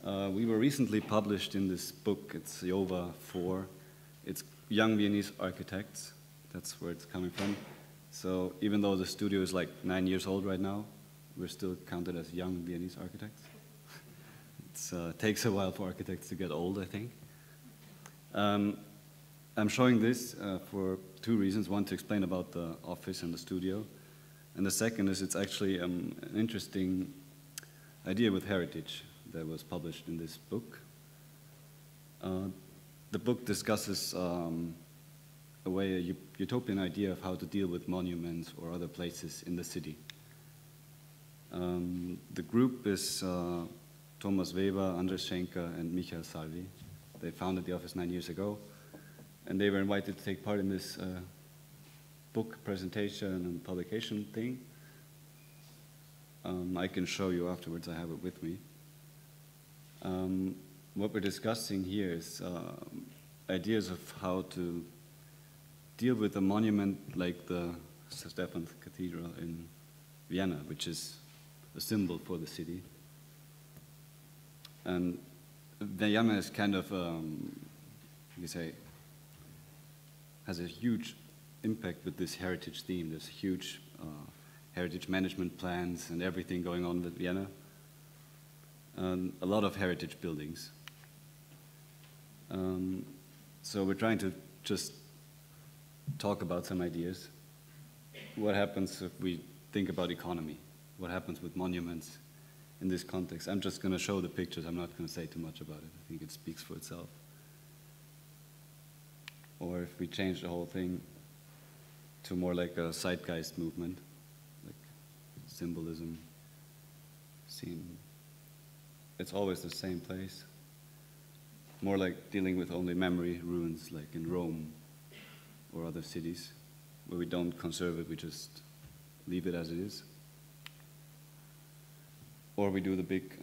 We were recently published in this book. It's Jova 4. It's Young Viennese Architects. That's where it's coming from. So even though the studio is like 9 years old right now, we're still counted as young Viennese architects. It takes a while for architects to get old, I think. I'm showing this for two reasons. One, to explain about the office and the studio. And the second is it's actually an interesting idea with heritage that was published in this book. The book discusses a utopian idea of how to deal with monuments or other places in the city. The group is Thomas Weber, Andres Schenker, and SCHENKER SALVI. They founded the office 9 years ago, and they were invited to take part in this book presentation and publication thing. I can show you afterwards, I have it with me. What we're discussing here is ideas of how to deal with a monument like the Stephan Cathedral in Vienna, which is a symbol for the city. And Vienna is kind of, you say, has a huge impact with this heritage theme. There's huge heritage management plans and everything going on with Vienna. And a lot of heritage buildings. So we're trying to just talk about some ideas. What happens if we think about economy? What happens with monuments in this context? I'm just going to show the pictures. I'm not going to say too much about it. I think it speaks for itself. Or if we change the whole thing to more like a zeitgeist movement, like symbolism, scene. It's always the same place. More like dealing with only memory ruins, like in Rome or other cities, where we don't conserve it, we just leave it as it is. Or we do the big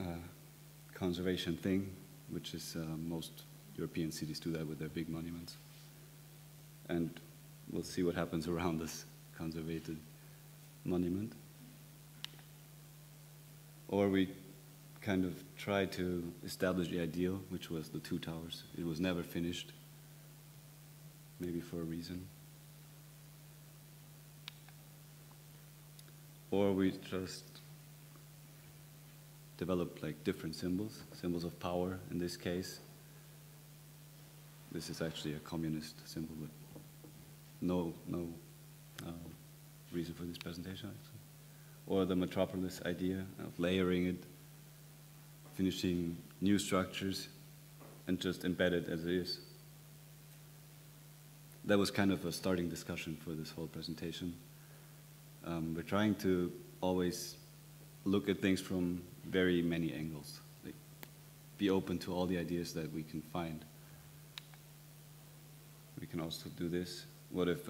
conservation thing, which is most European cities do that with their big monuments. And we'll see what happens around this conservated monument. Or we kind of try to establish the ideal, which was the two towers. It was never finished, maybe for a reason. Or we just develop like different symbols, symbols of power in this case. This is actually a communist symbol, but no reason for this presentation, actually. Or the metropolis idea of layering it, finishing new structures, and just embed it as it is. That was kind of a starting discussion for this whole presentation. We're trying to always look at things from very many angles, like be open to all the ideas that we can find. We can also do this. What if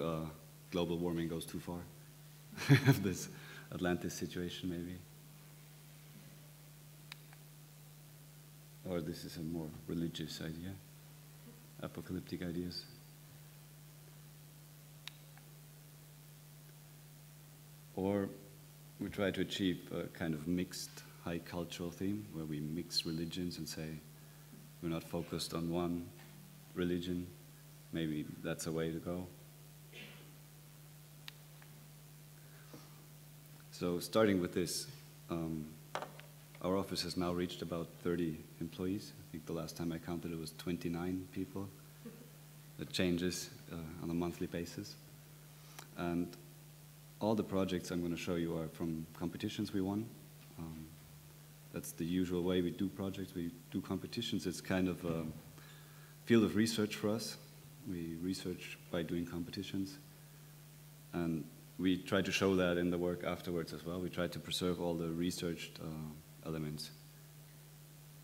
global warming goes too far? This Atlantis situation, maybe. Or this is a more religious idea, apocalyptic ideas. Or we try to achieve a kind of mixed high cultural theme where we mix religions and say we're not focused on one religion. Maybe that's a way to go. So starting with this, our office has now reached about 30 employees. I think the last time I counted it was 29 people. It changes on a monthly basis. And all the projects I'm going to show you are from competitions we won. That's the usual way we do projects. We do competitions. It's kind of a field of research for us. We research by doing competitions. And we try to show that in the work afterwards as well. We try to preserve all the researched elements.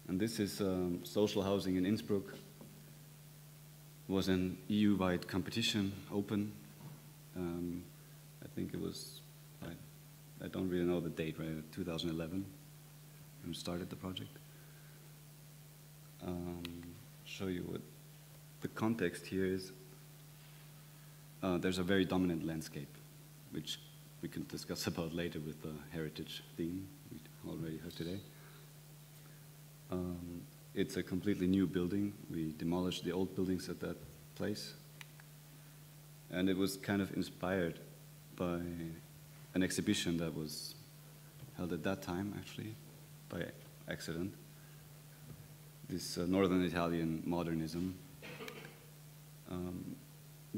And this is social housing in Innsbruck. It was an EU-wide competition, open. I think it was, I don't really know the date, right? 2011, when we started the project. Show you what the context here is. There's a very dominant landscape, which we can discuss about later with the heritage theme we already heard today. it's a completely new building. We demolished the old buildings at that place. And it was kind of inspired by an exhibition that was held at that time, actually, by accident. This Northern Italian modernism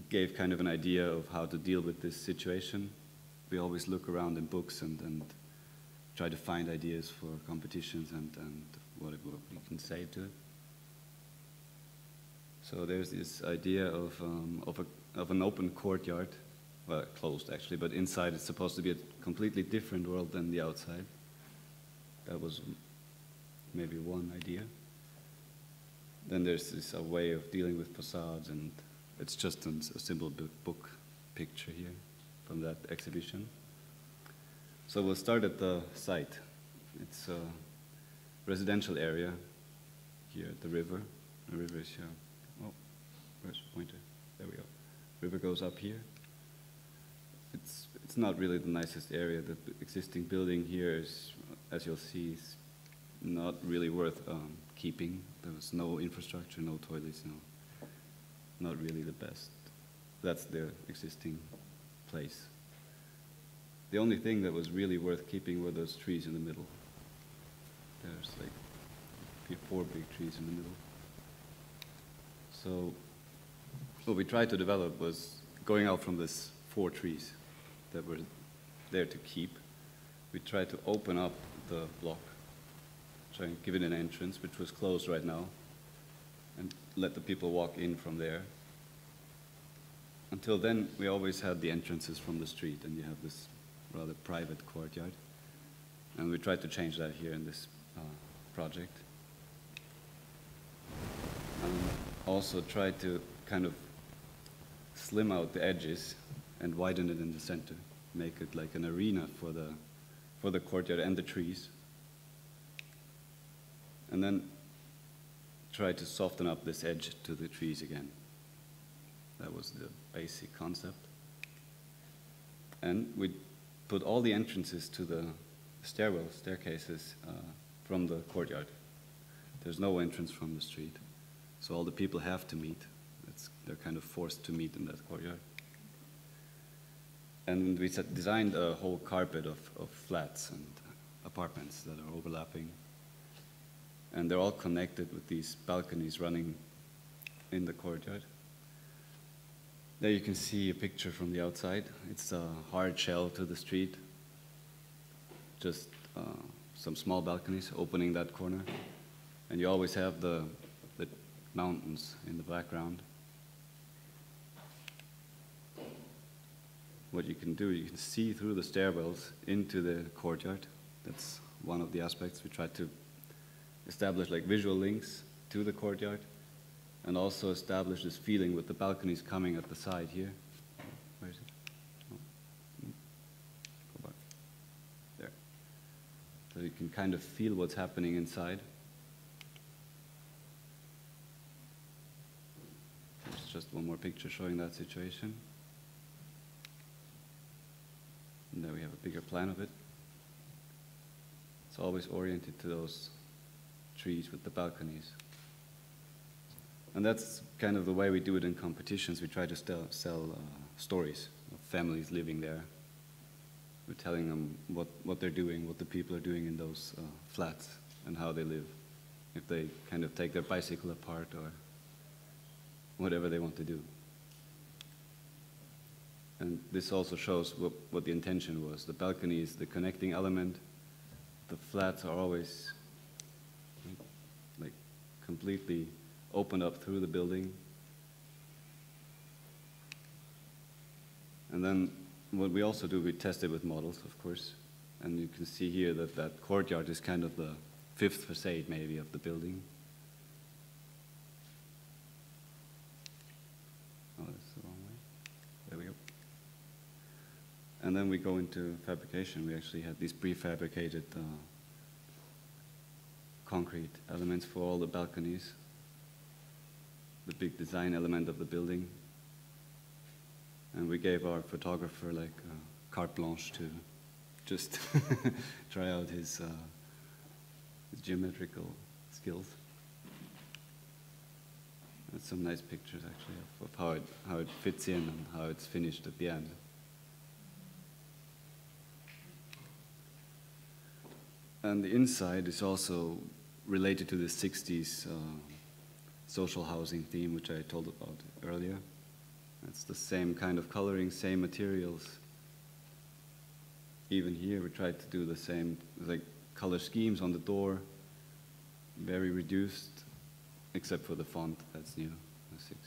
gave kind of an idea of how to deal with this situation. We always look around in books and try to find ideas for competitions and what we can say to it. So there's this idea of an open courtyard, well, closed actually, but inside it's supposed to be a completely different world than the outside. That was maybe one idea. Then there's this way of dealing with facades, and it's just a simple book picture here from that exhibition. So we'll start at the site. It's a residential area here at the river. The river is here. Oh, where's the pointer? There we go. River goes up here. It's not really the nicest area. The existing building here is, as you'll see, is not really worth keeping. There was no infrastructure, no toilets, not really the best. That's their existing place. The only thing that was really worth keeping were those trees in the middle. There's like 4 big trees in the middle. So what we tried to develop was going out from these 4 trees that were there to keep. We tried to open up the block, try and give it an entrance, which was closed right now, and let the people walk in from there. Until then, we always had the entrances from the street, and you have this rather private courtyard. And we tried to change that here in this project. And also tried to kind of slim out the edges and widen it in the center, make it like an arena for the courtyard and the trees. And then try to soften up this edge to the trees again. That was the basic concept. And we put all the entrances to the staircases from the courtyard. There's no entrance from the street. So all the people have to meet. They're kind of forced to meet in that courtyard. And we designed a whole carpet of flats and apartments that are overlapping. And they're all connected with these balconies running in the courtyard. There you can see a picture from the outside. It's a hard shell to the street. Just some small balconies opening that corner. And you always have the mountains in the background. What you can do, you can see through the stairwells into the courtyard. That's one of the aspects. We tried to establish like visual links to the courtyard and also establish this feeling with the balconies coming at the side here. Where is it? Oh. Go back. There. So you can kind of feel what's happening inside. There's just one more picture showing that situation. And there we have a bigger plan of it. It's always oriented to those trees with the balconies. And that's kind of the way we do it in competitions. We try to sell stories of families living there. We're telling them what they're doing, what the people are doing in those flats, and how they live. If they kind of take their bicycle apart or whatever they want to do. And this also shows what the intention was. The balcony is the connecting element. The flats are always like completely opened up through the building. And then what we also do, we test it with models, of course. And you can see here that that courtyard is kind of the 5th facade, maybe, of the building. Oh, that's the wrong way. There we go. And then we go into fabrication. We actually had these prefabricated concrete elements for all the balconies, the big design element of the building. And we gave our photographer like carte blanche to just try out his geometrical skills. That's some nice pictures actually of how it fits in and how it's finished at the end. And the inside is also related to the 60s social housing theme, which I told about earlier. It's the same kind of coloring, same materials. Even here we tried to do the same, like color schemes on the door, very reduced, except for the font, that's new, the 6.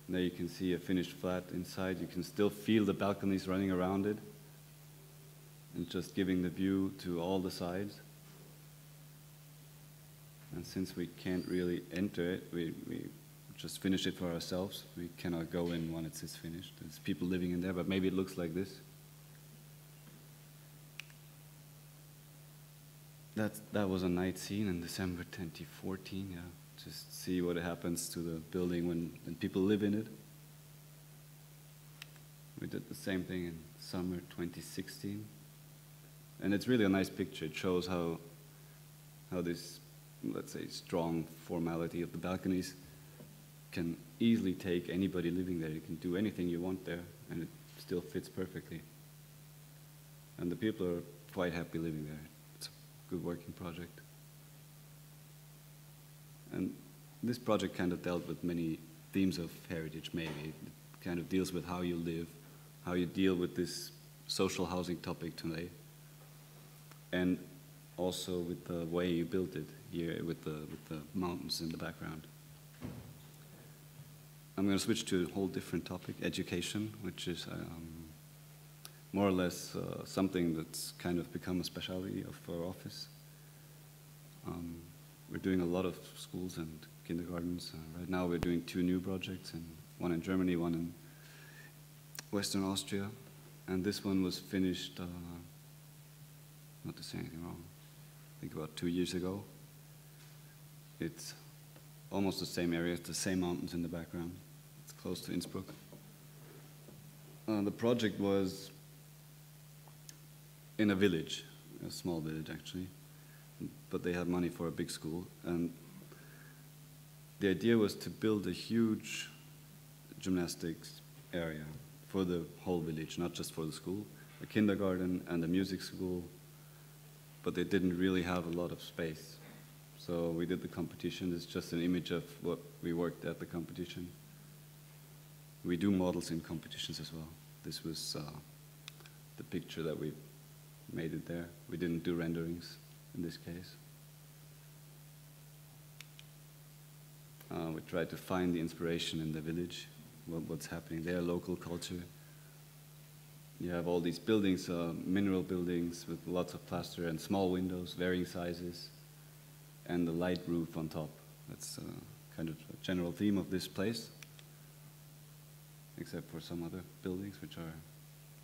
There you can see a finished flat inside. You can still feel the balconies running around it and just giving the view to all the sides. And since we can't really enter it, we just finish it for ourselves. We cannot go in once it's finished. There's people living in there, but maybe it looks like this. That was a night scene in December 2014, yeah. Just see what happens to the building when people live in it. We did the same thing in summer 2016. And it's really a nice picture. It shows how this, let's say, strong formality of the balconies can easily take anybody living there. You can do anything you want there, and it still fits perfectly. And the people are quite happy living there. It's a good working project. And this project kind of dealt with many themes of heritage, maybe. It kind of deals with how you live, how you deal with this social housing topic today, and also with the way you built it here with the mountains in the background. I'm going to switch to a whole different topic, education, which is more or less something that's kind of become a specialty of our office. We're doing a lot of schools and kindergartens. Right now we're doing 2 new projects, one in Germany, one in Western Austria. And this one was finished, not to say anything wrong, I think about 2 years ago. It's almost the same area, it's the same mountains in the background. It's close to Innsbruck. The project was in a village, a small village actually, but they had money for a big school. And the idea was to build a huge gymnastics area for the whole village, not just for the school, a kindergarten and a music school, but they didn't really have a lot of space. So we did the competition. It's just an image of what we worked at the competition. We do models in competitions as well. This was the picture that we made it there. We didn't do renderings in this case. We tried to find the inspiration in the village, what's happening there, local culture. You have all these buildings, mineral buildings with lots of plaster and small windows, varying sizes, and the light roof on top. That's kind of a general theme of this place, except for some other buildings which are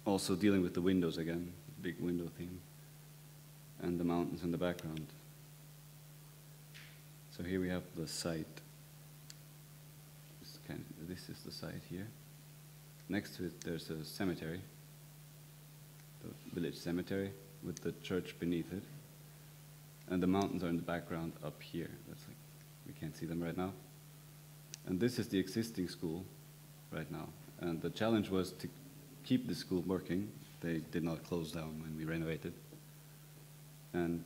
also dealing with the windows again, big window theme, and the mountains in the background. So here we have the site. This is the site here. Next to it there's a cemetery, the village cemetery with the church beneath it. And the mountains are in the background up here. That's like, we can't see them right now. And this is the existing school right now. And the challenge was to keep the school working. They did not close down when we renovated. And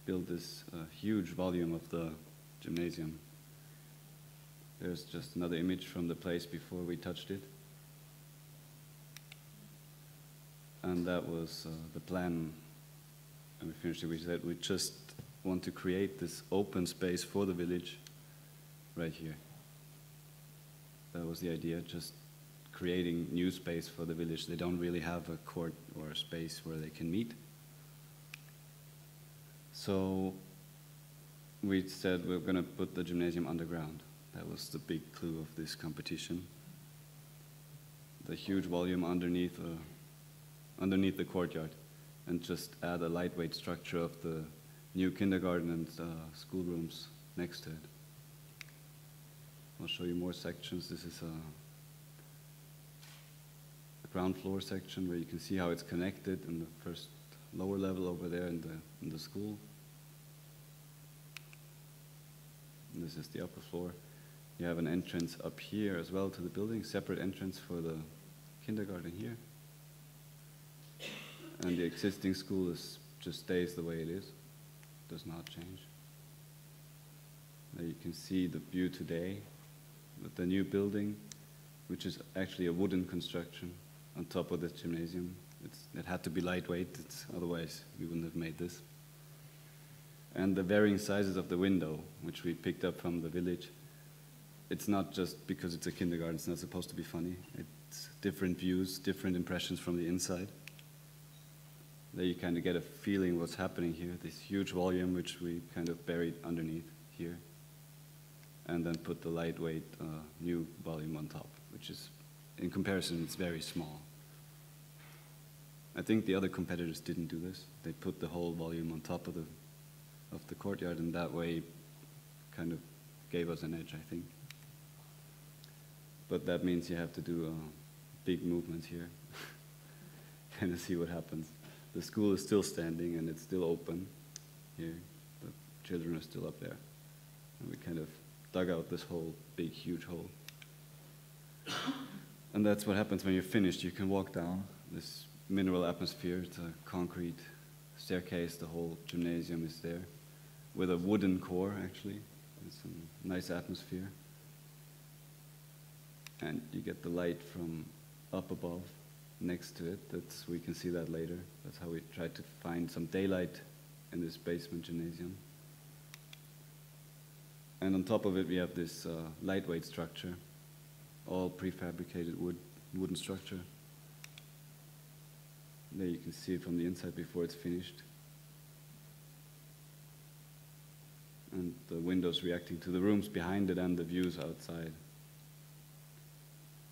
build this huge volume of the gymnasium. There's just another image from the place before we touched it. And that was the plan. And we finished it. We said we just want to create this open space for the village right here. That was the idea, just creating new space for the village. They don't really have a court or a space where they can meet. So we said we're going to put the gymnasium underground. That was the big clue of this competition. The huge volume underneath the courtyard, and just add a lightweight structure of the new kindergarten and schoolrooms next to it. I'll show you more sections. This is the ground floor section where you can see how it's connected in the first lower level over there in the school. And this is the upper floor. You have an entrance up here as well to the building, separate entrance for the kindergarten here. And the existing school just stays the way it is, does not change. There you can see the view today with the new building, which is actually a wooden construction on top of the gymnasium. It had to be lightweight, otherwise we wouldn't have made this. And the varying sizes of the window, which we picked up from the village, it's not just because it's a kindergarten, it's not supposed to be funny. It's different views, different impressions from the inside. There you kind of get a feeling what's happening here, this huge volume which we kind of buried underneath here, and then put the lightweight new volume on top, which is, in comparison, it's very small. I think the other competitors didn't do this. They put the whole volume on top of the courtyard, and that way kind of gave us an edge, I think. But that means you have to do big movements here, kind of see what happens. The school is still standing and it's still open here. The children are still up there. And we kind of dug out this whole big, huge hole. And that's what happens when you're finished. You can walk down this mineral atmosphere. It's a concrete staircase. The whole gymnasium is there with a wooden core, actually. It's a nice atmosphere. And you get the light from up above next to it. We can see that later. That's how we tried to find some daylight in this basement gymnasium. And on top of it, we have this lightweight structure, all prefabricated wooden structure. There you can see it from the inside before it's finished. And the windows reacting to the rooms behind it and the views outside.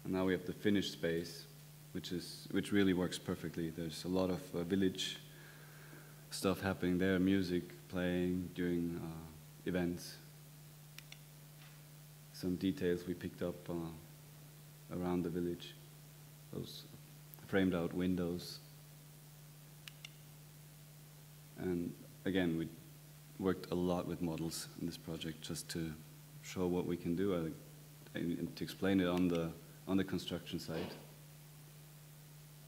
And now we have the finished space, which really works perfectly. There's a lot of village stuff happening there, music playing during events. Some details we picked up around the village, those framed out windows. And again, we worked a lot with models in this project just to show what we can do and to explain it on the construction site.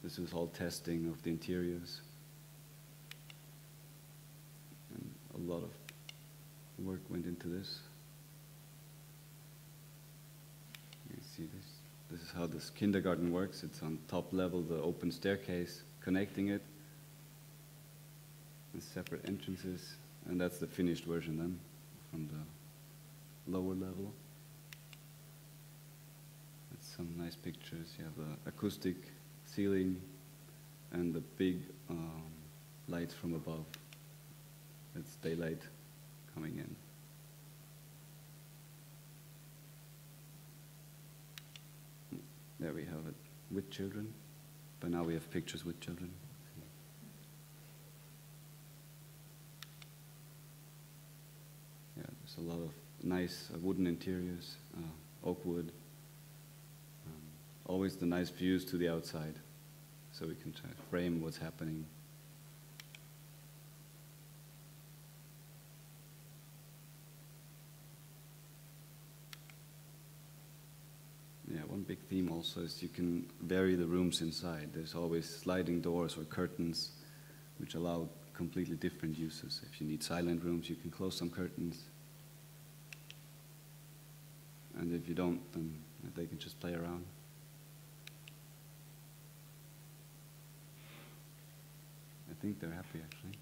This was all testing of the interiors. And a lot of work went into this. You can see this. This is how this kindergarten works. It's on top level, the open staircase connecting it. And separate entrances. And that's the finished version then, from the lower level. That's some nice pictures. You have the acoustic ceiling and the big lights from above. It's daylight coming in. There we have it with children. By now we have pictures with children. Yeah, there's a lot of nice wooden interiors, oak wood. Always the nice views to the outside, so we can try to frame what's happening. Yeah, one big theme also is you can vary the rooms inside. There's always sliding doors or curtains which allow completely different uses. If you need silent rooms, you can close some curtains. And if you don't, then they can just play around. I think they're happy, actually.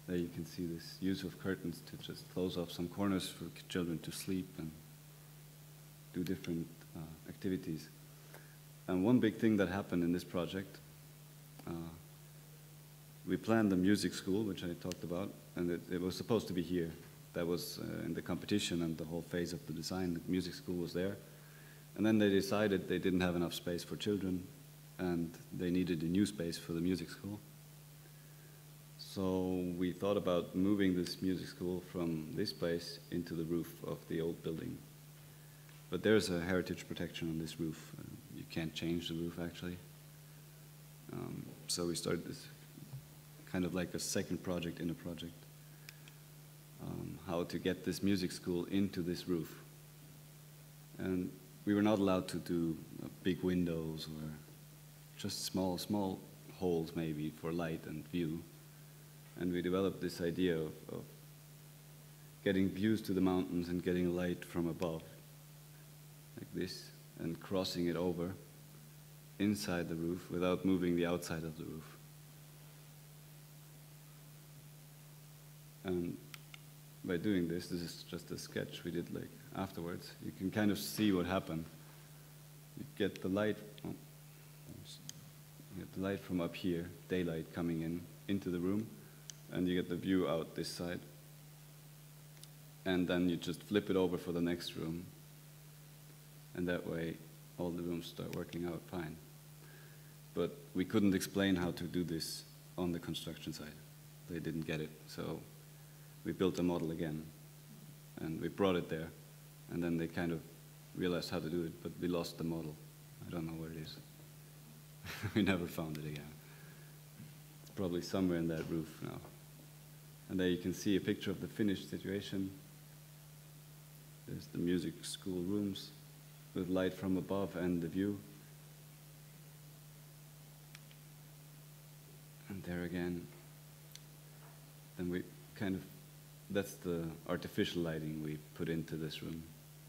There you can see this use of curtains to just close off some corners for children to sleep and do different activities. And one big thing that happened in this project, we planned the music school, which I talked about, and it was supposed to be here. That was in the competition and the whole phase of the design. The music school was there. And then they decided they didn't have enough space for children, and they needed a new space for the music school. So we thought about moving this music school from this place into the roof of the old building. But there's a heritage protection on this roof. You can't change the roof, actually. So we started this kind of like a second project in a project. how to get this music school into this roof. And we were not allowed to do big windows or just small holes maybe for light and view. And we developed this idea of getting views to the mountains and getting light from above, like this, and crossing it over inside the roof without moving the outside of the roof. And by doing this is just a sketch we did like afterwards. You can kind of see what happened. You get the light, you get the light from up here, daylight coming into the room, and you get the view out this side. And then you just flip it over for the next room, and that way all the rooms start working out fine. But we couldn't explain how to do this on the construction site. They didn't get it, so we built a model again, and we brought it there, and then they kind of realized how to do it, but we lost the model. I don't know where it is. We never found it again. It's probably somewhere in that roof now. And there you can see a picture of the finished situation. There's the music school rooms with light from above and the view. And there again, then we kind of, that's the artificial lighting we put into this room.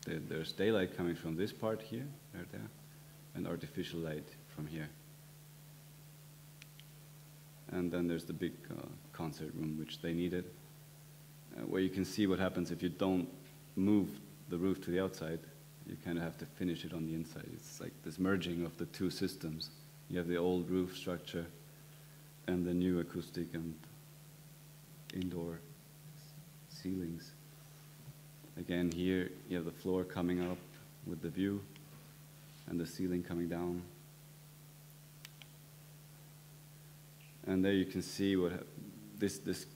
There's daylight coming from this part here, right there, and artificial light from here. And then there's the big concert room, which they needed, where you can see what happens if you don't move the roof to the outside. You kind of have to finish it on the inside. It's like this merging of the two systems. You have the old roof structure and the new acoustic and indoor ceilings. Again, here you have the floor coming up with the view and the ceiling coming down. And there you can see what this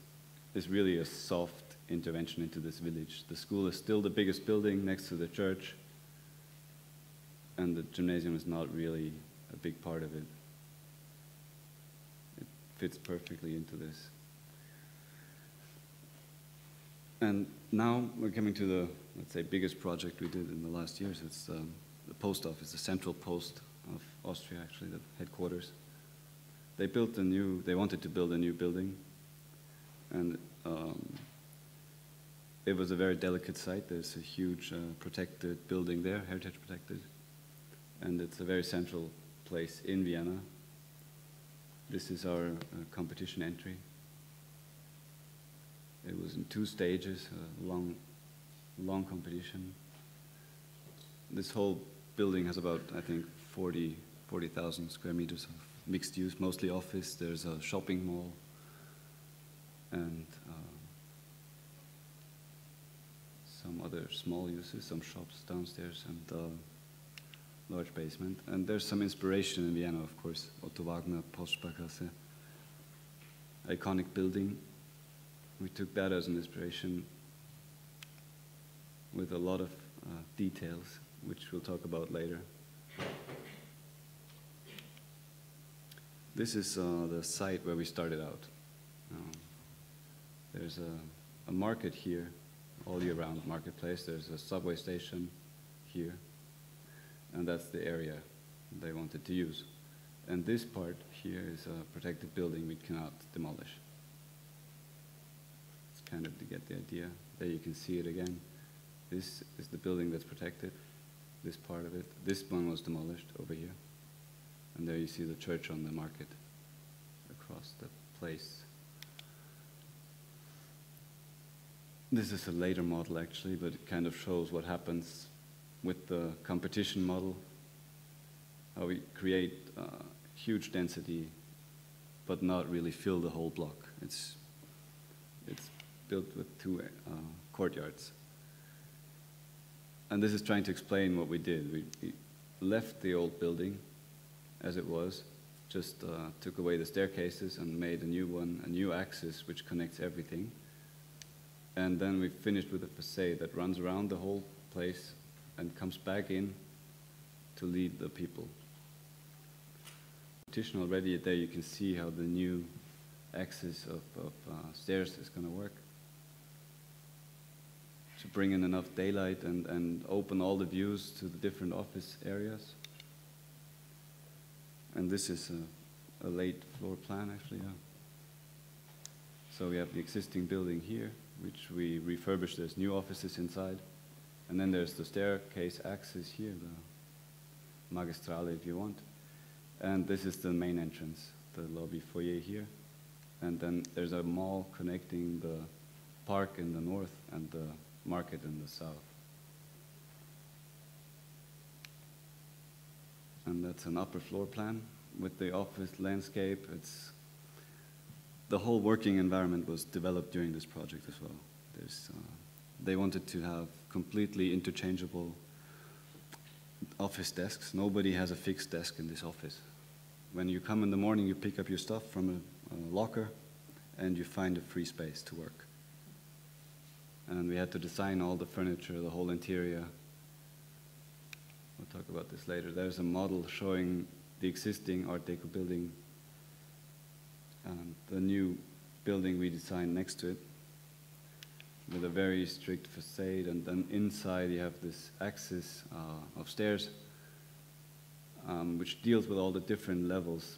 is really a soft intervention into this village. The school is still the biggest building next to the church, and the gymnasium is not really a big part of it. It fits perfectly into this. And now we're coming to the, let's say, biggest project we did in the last years. It's the post office, the central post of Austria, actually, the headquarters. They wanted to build a new building, and it was a very delicate site. There's a huge protected building there, heritage protected, and it's a very central place in Vienna. This is our competition entry. It was in 2 stages, a long competition. This whole building has about, I think, 40,000 square meters of mixed use, mostly office. There's a shopping mall and some other small uses, some shops downstairs and large basement. And there's some inspiration in Vienna, of course. Otto Wagner, Postsparkasse, iconic building. We took that as an inspiration with a lot of details, which we'll talk about later. This is the site where we started out. There's a market here, all year round marketplace. There's a subway station here, and that's the area they wanted to use. And this part here is a protected building we cannot demolish. It's kind of to get the idea. There you can see it again. This is the building that's protected, this part of it. This one was demolished over here. And there you see the church on the market across the place. This is a later model actually, but it kind of shows what happens with the competition model, how we create huge density but not really fill the whole block. It's built with 2 courtyards. And this is trying to explain what we did. We left the old building as it was, just took away the staircases and made a new one, a new axis which connects everything. And then we finished with a facade that runs around the whole place and comes back in to lead the people. Competition already there you can see how the new axis of stairs is going to work. to bring in enough daylight and open all the views to the different office areas. And this is a late floor plan, actually, yeah. So we have the existing building here, which we refurbished as new offices inside. And then there's the staircase access here, the magistrale if you want. And this is the main entrance, the lobby foyer here. And then there's a mall connecting the park in the north and the market in the south. And that's an upper floor plan with the office landscape. It's the whole working environment was developed during this project as well. They wanted to have completely interchangeable office desks. Nobody has a fixed desk in this office. When you come in the morning, you pick up your stuff from a locker and you find a free space to work. And we had to design all the furniture, the whole interior. We'll talk about this later. There's a model showing the existing Art Deco building and the new building we designed next to it with a very strict facade. And then inside you have this axis of stairs which deals with all the different levels,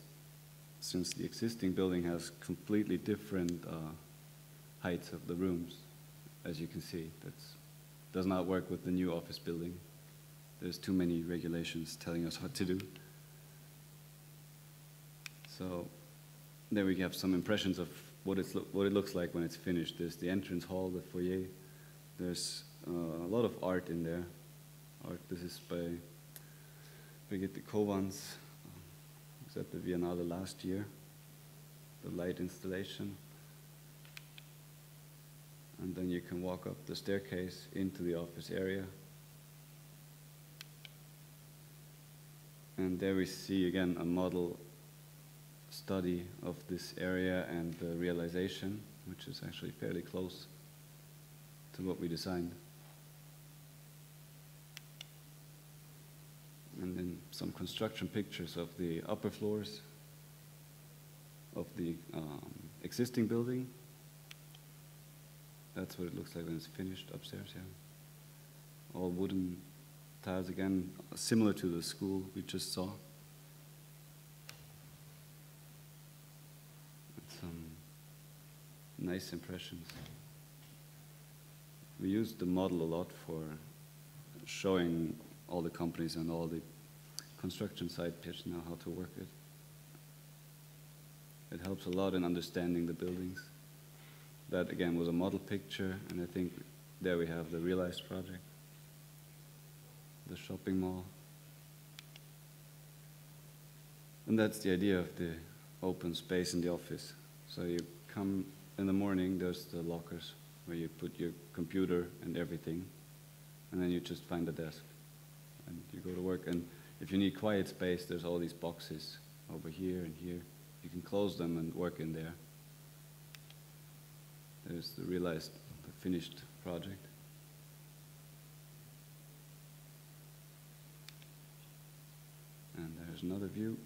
since the existing building has completely different heights of the rooms. As you can see, that does not work with the new office building. There's too many regulations telling us what to do. So there we have some impressions of what it looks like when it's finished. There's the entrance hall, the foyer. There's a lot of art in there. This is by Brigitte Kovans. It was at the Biennale last year, the light installation. And then you can walk up the staircase into the office area. And there we see again a model study of this area and the realization, which is actually fairly close to what we designed. And then some construction pictures of the upper floors of the existing building. That's what it looks like when it's finished upstairs, yeah. All wooden tiles again, similar to the school we just saw. And some nice impressions. We used the model a lot for showing all the companies and all the construction site pitch now how to work it. It helps a lot in understanding the buildings. That again was a model picture, and I think there we have the realized project. The shopping mall. And that's the idea of the open space in the office. So you come in the morning, there's the lockers where you put your computer and everything, and then you just find a desk and you go to work. And if you need quiet space, there's all these boxes over here and here. You can close them and work in there. There's the realized, the finished project. And there's another view.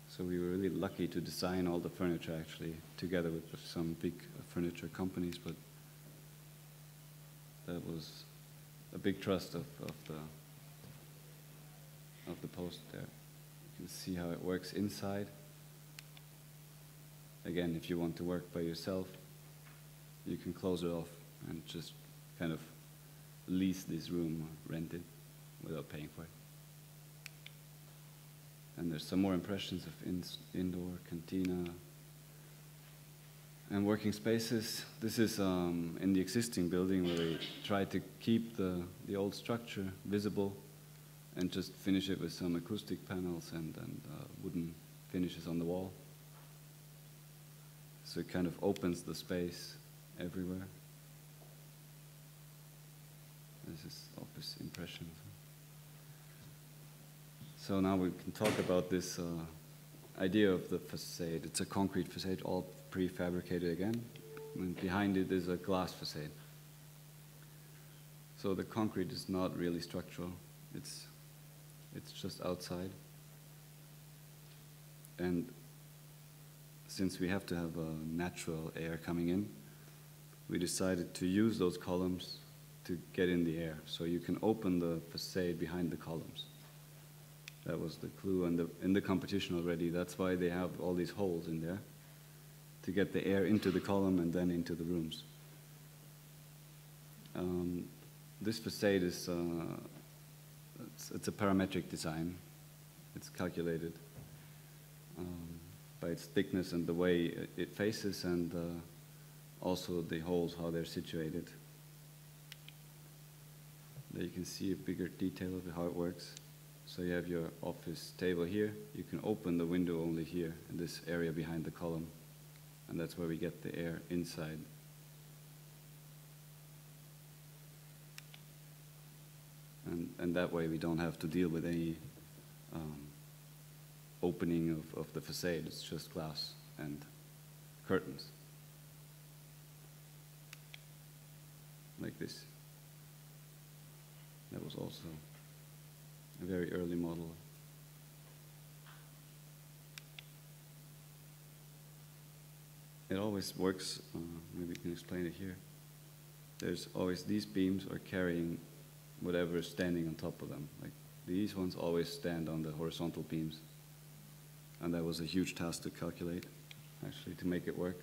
So we were really lucky to design all the furniture actually together with some big furniture companies, but that was a big trust of the post there. You can see how it works inside. Again, if you want to work by yourself, you can close it off and just kind of lease this room or rent it without paying for it. And there's some more impressions of indoor cantina and working spaces. This is in the existing building where we try to keep the old structure visible and just finish it with some acoustic panels and wooden finishes on the wall. So it kind of opens the space everywhere. This is office impressions. So now we can talk about this idea of the facade. It's a concrete facade, all prefabricated again. And behind it is a glass facade. So the concrete is not really structural. It's just outside. And since we have to have natural air coming in, we decided to use those columns to get in the air. So you can open the facade behind the columns. That was the clue in the competition already. That's why they have all these holes in there, to get the air into the column and then into the rooms. This facade is it's a parametric design. It's calculated by its thickness and the way it faces, and also the holes, how they're situated. There you can see a bigger detail of how it works. So you have your office table here. You can open the window only here, in this area behind the column. And that's where we get the air inside. And that way we don't have to deal with any opening of the facade. It's just glass and curtains. Like this. That was also a very early model. It always works, maybe we can explain it here. There's always these beams are carrying whatever is standing on top of them. Like these ones always stand on the horizontal beams. And that was a huge task to calculate, actually, to make it work.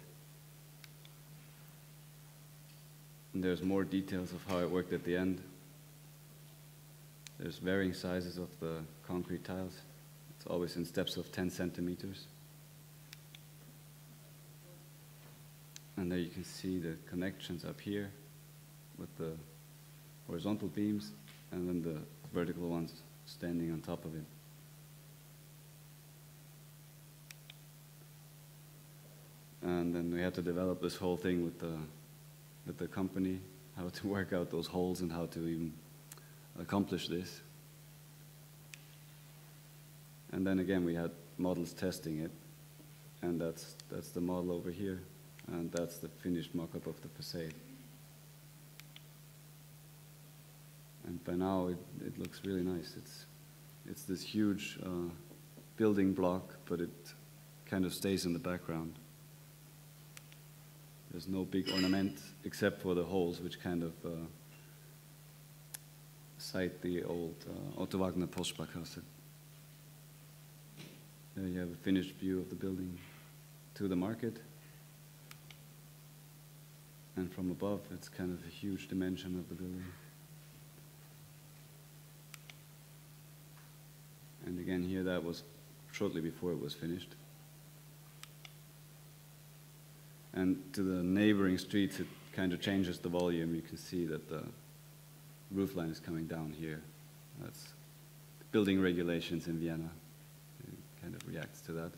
And there's more details of how it worked at the end. There's varying sizes of the concrete tiles. It's always in steps of 10 centimeters. And there you can see the connections up here with the horizontal beams, and then the vertical ones standing on top of it. And then we had to develop this whole thing with the company, how to work out those holes and how to even accomplish this. And then again, we had models testing it, and that's the model over here, and that's the finished mock-up of the facade. And by now, it looks really nice. It's this huge building block, but it kind of stays in the background. There's no big ornament except for the holes, which kind of cite the old Otto Wagner Postsparkasse. There you have a finished view of the building to the market. And from above, it's kind of a huge dimension of the building. And again, here that was shortly before it was finished. And to the neighboring streets, it kind of changes the volume. You can see that the roof line is coming down here. That's building regulations in Vienna. It kind of reacts to that.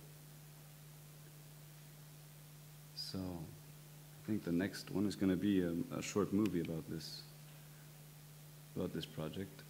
So I think the next one is going to be a short movie about this project.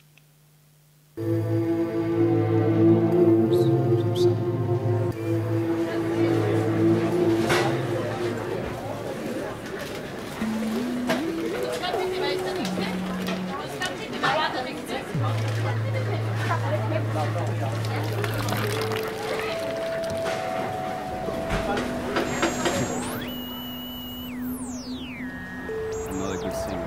Another good singer.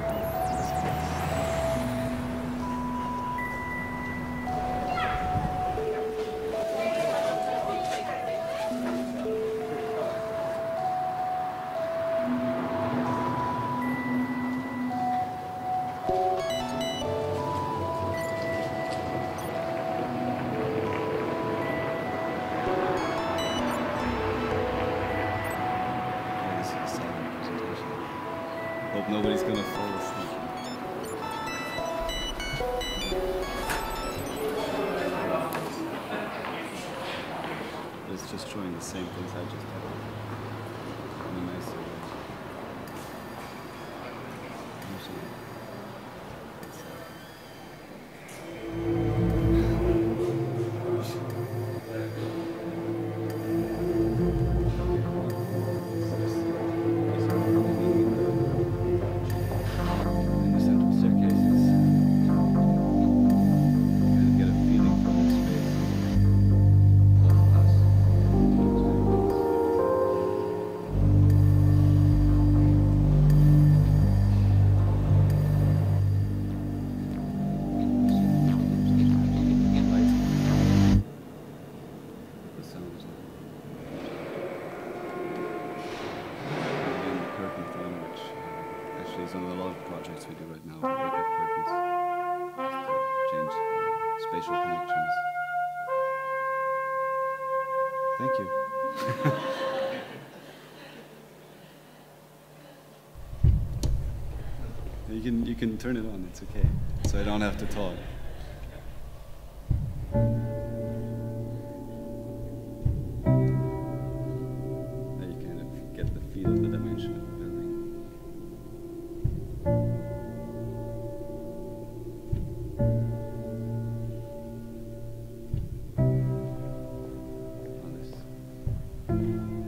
Hope nobody's gonna fall asleep. It's just showing the same things I just had in a nicer way. based on a lot of projects we do right now. We work with curtains just to change spatial connections. Thank you. You can turn it on, it's okay. So I don't have to talk. Now you kind of get the feel of the dimension of the building.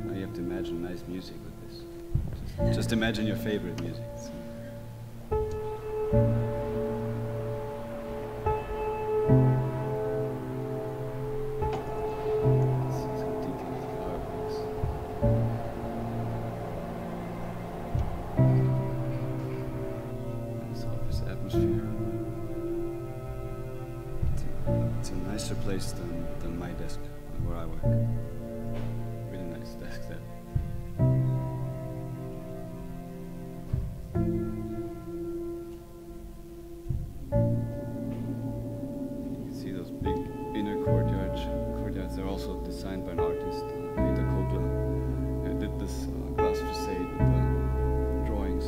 Now you have to imagine nice music with this. Just imagine your favorite music. Place than my desk where I work. Really nice desk there. You can see those big inner courtyards. They're also designed by an artist, who did this glass facade with the drawings.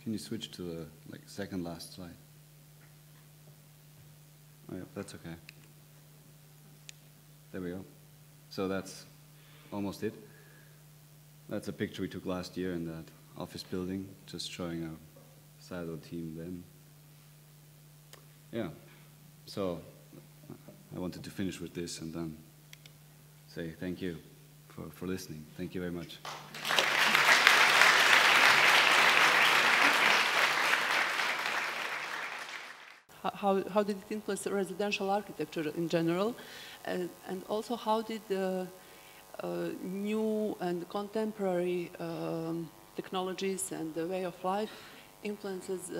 Can you switch to the second last slide? Oh yeah, that's okay. There we go. So that's almost it. That's a picture we took last year in that office building, just showing our silo team then. Yeah, so I wanted to finish with this and then say thank you for listening. Thank you very much. How did it influence residential architecture in general, and also how did new and contemporary technologies and the way of life influences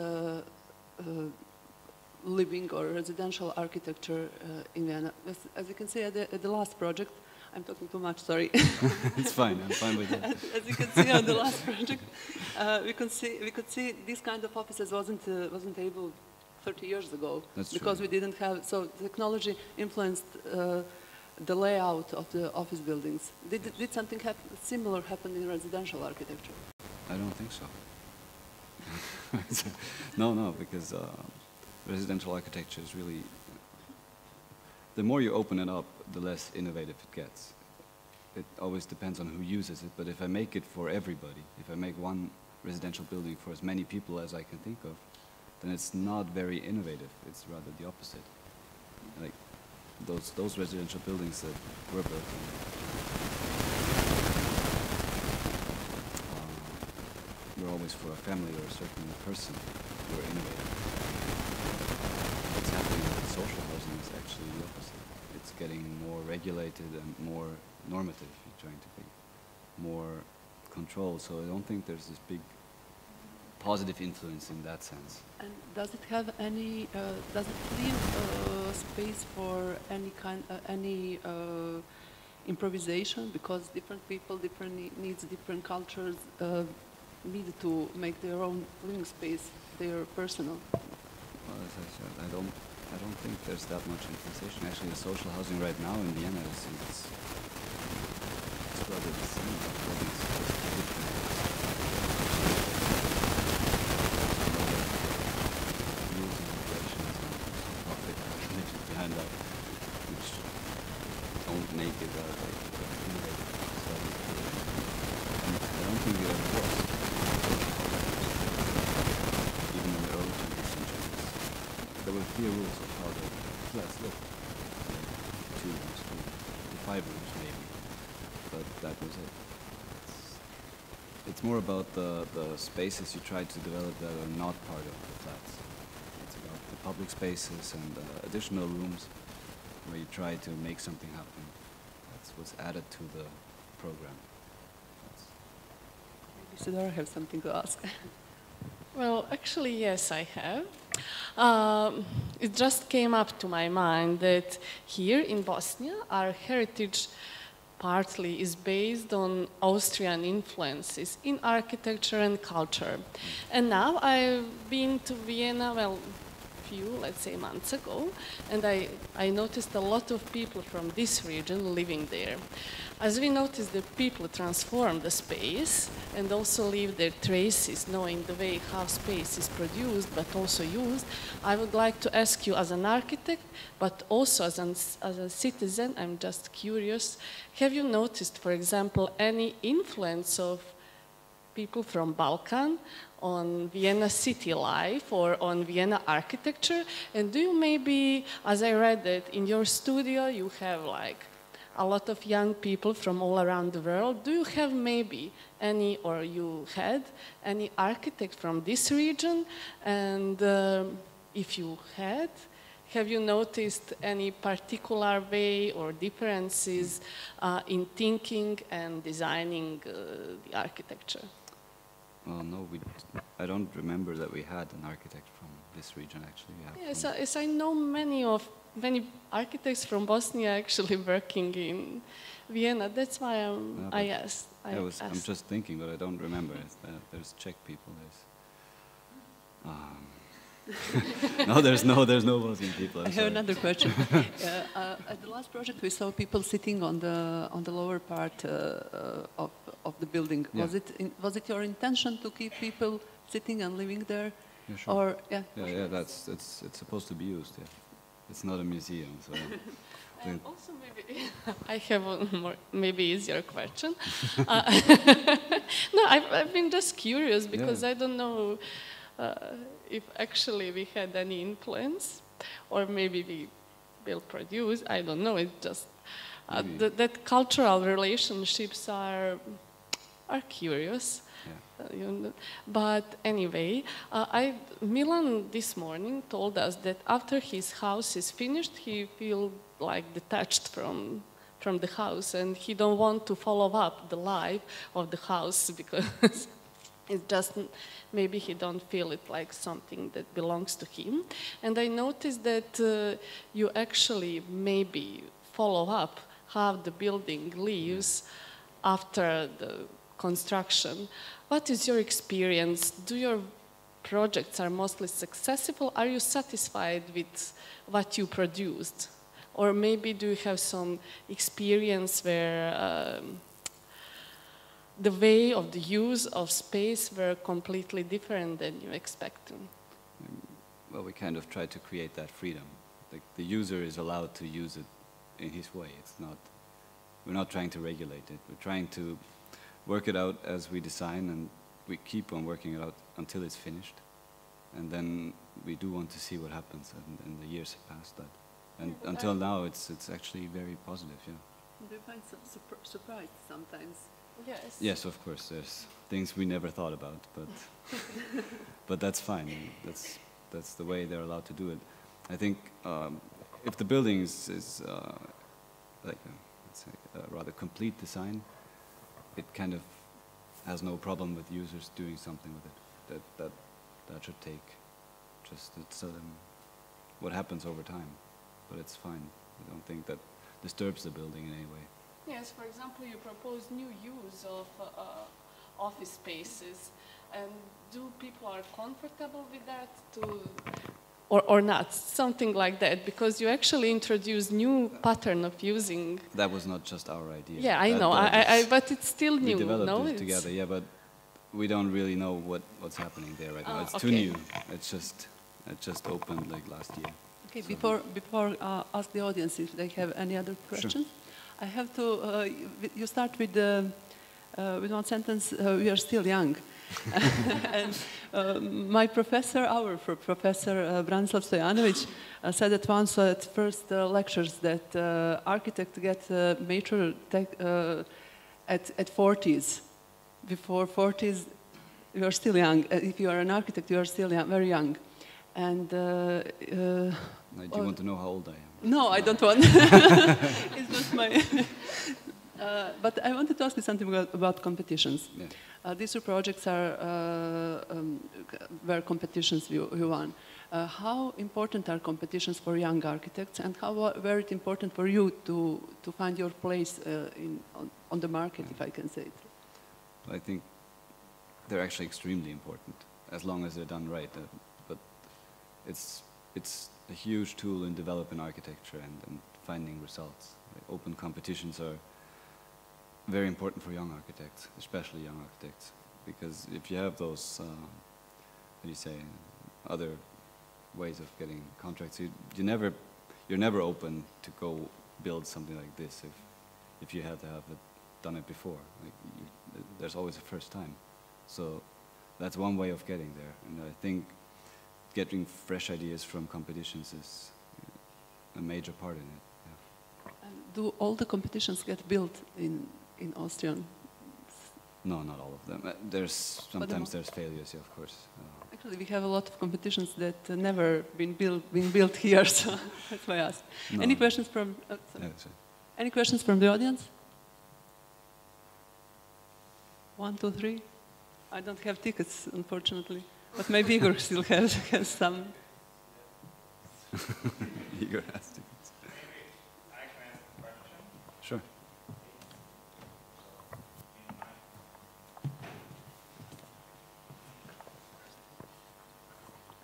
living or residential architecture in Vienna? As you can see at the last project, I'm talking too much, sorry. It's fine, I'm fine with that. As you can see on the last project, we could see this kind of offices wasn't able 30 years ago. That's because true. We didn't have, so technology influenced the layout of the office buildings. Did something similar happen in residential architecture? I don't think so. No, because residential architecture is really, the more you open it up, the less innovative it gets. It always depends on who uses it, but if I make it for everybody, if I make one residential building for as many people as I can think of, then it's not very innovative. It's rather the opposite. Like those residential buildings that were built were always for a family or a certain person who were innovative. What's happening with social housing is actually the opposite. It's getting more regulated and more normative, you're trying to be more controlled. So I don't think there's this big positive influence in that sense. And does it have any? Does it leave space for any kind, improvisation? Because different people, different needs, different cultures need to make their own living space their personal. Well, as I said, I don't think there's that much improvisation. Actually, the social housing right now in Vienna it's rather the same. Behind that, which don't make it innovative. And I don't think it ever was. Even in the early 20th century, there was clear rules of how the flats look. 2 rooms, 5 rooms maybe, but that was it. It's more about the spaces you try to develop that are not part of the flats. It's about the public spaces and additional rooms where you try to make something happen. That's what's added to the program. Isidora has something to ask. Well, actually, yes, I have. It just came up to my mind that here in Bosnia, our heritage partly is based on Austrian influences in architecture and culture. And now I've been to Vienna, well, let's say months ago, and I noticed a lot of people from this region living there. As we noticed that people transform the space and also leave their traces, knowing the way how space is produced but also used, I would like to ask you as an architect, but also as a citizen, I'm just curious, have you noticed, for example, any influence of people from Balkan on Vienna city life or on Vienna architecture? And do you maybe, as I read that in your studio you have like a lot of young people from all around the world, do you have maybe any, or you had any architect from this region? And if you had, have you noticed any particular way or differences in thinking and designing the architecture? Well, no, I don't remember that we had an architect from this region, actually. Yes, I know many architects from Bosnia actually working in Vienna. That's why I asked. I'm just thinking, but I don't remember. There's Czech people. No, there's no Bosnian people. I have another question. At the last project, we saw people sitting on the lower part of the building. Yeah. Was it your intention to keep people sitting and living there? Yeah, sure. Or It's supposed to be used. Yeah, it's not a museum, so. And also maybe I have a more maybe easier question. No, I've been just curious because I don't know if actually we had any influence, or maybe we will produce. I don't know. It's just that cultural relationships are curious. Yeah. But anyway, Milan this morning told us that after his house is finished, he feels like detached from the house, and he don't want to follow up the life of the house because it just maybe he don't feel it like something that belongs to him. And I noticed that you actually maybe follow up how the building lives after the construction. What is your experience? Do your projects are mostly successful? Are you satisfied with what you produced? Or maybe do you have some experience where the way of the use of space were completely different than you expected? Well, we kind of try to create that freedom. Like the user is allowed to use it in his way. We're not trying to regulate it. We're trying to work it out as we design, and we keep on working it out until it's finished. And then we do want to see what happens, and the years have passed that. And until now, it's actually very positive, yeah. Do you find some surprise sometimes? Yes. Yes, of course. There's things we never thought about, but that's fine. That's the way they're allowed to do it. I think if the building is like a rather complete design, it kind of has no problem with users doing something with it. That should take just what happens over time, but it's fine. I don't think that disturbs the building in any way. Yes, for example, you propose new use of office spaces, and do people are comfortable with that or not, something like that, because you actually introduce new pattern of using. That was not just our idea. Yeah, I know, but it's still new. We developed it together, yeah, but we don't really know what's happening there right now. It's too new. It just opened like last year. Okay, so before ask the audience if they have any other questions. Sure. I have to. You start with one sentence. We are still young. And my professor, our professor Branislav Stojanovic, said at once at first lectures that architects get major at 40s. Before 40s, you are still young. If you are an architect, you are still young, very young. And do you want to know how old I am? No, I don't want. It's just my. But I wanted to ask you something about competitions. Yeah. These two projects were competitions you won. How important are competitions for young architects, and how very important for you to find your place on the market, if I can say it? I think they're actually extremely important, as long as they're done right. But it's a huge tool in developing architecture and finding results. Open competitions are very important for young architects, especially young architects, because if you have those, how do you say, other ways of getting contracts, you're never open to go build something like this if you had to have done it before. There's always a first time. So that's one way of getting there. And I think getting fresh ideas from competitions is a major part in it. Yeah. And do all the competitions get built in Austrian? No, not all of them. Sometimes there's failures, yeah, of course. Actually, we have a lot of competitions that never been built here, so that's why I asked. No. Any questions from? Any questions from the audience? 1, 2, 3. I don't have tickets, unfortunately, but maybe Igor still has some. Igor has tickets. I can ask a question. Sure.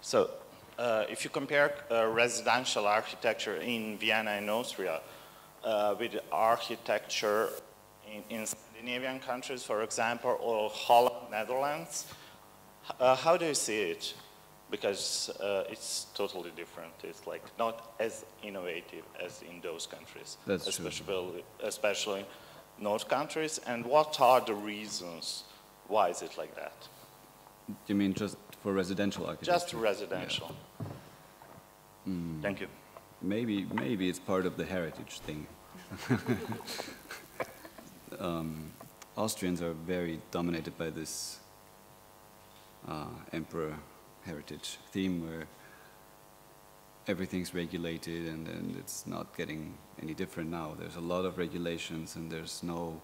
So, if you compare residential architecture in Vienna and Austria with architecture in Scandinavian countries, for example, or Holland, Netherlands, how do you see it? Because it's totally different. It's like not as innovative as in those countries, That's especially in North countries. And what are the reasons? Why is it like that? You mean just for residential architecture? Just residential. Yeah. Thank you. Maybe it's part of the heritage thing. Austrians are very dominated by this emperor heritage theme where everything's regulated and it's not getting any different now. There's a lot of regulations and there's no,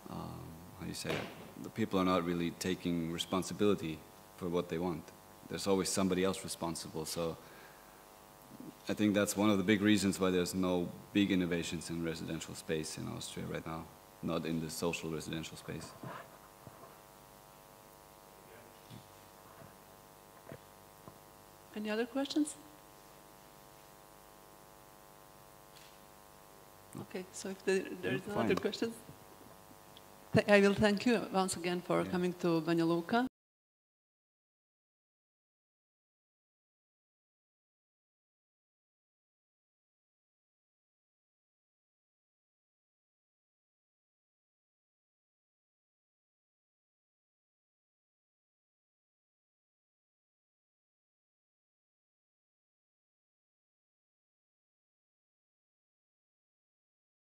how do you say it? The people are not really taking responsibility for what they want. There's always somebody else responsible. So I think that's one of the big reasons why there's no big innovations in residential space in Austria right now, not in the social residential space. Any other questions? Okay, so if there is no other questions, I will thank you once again for coming to Banja Luka.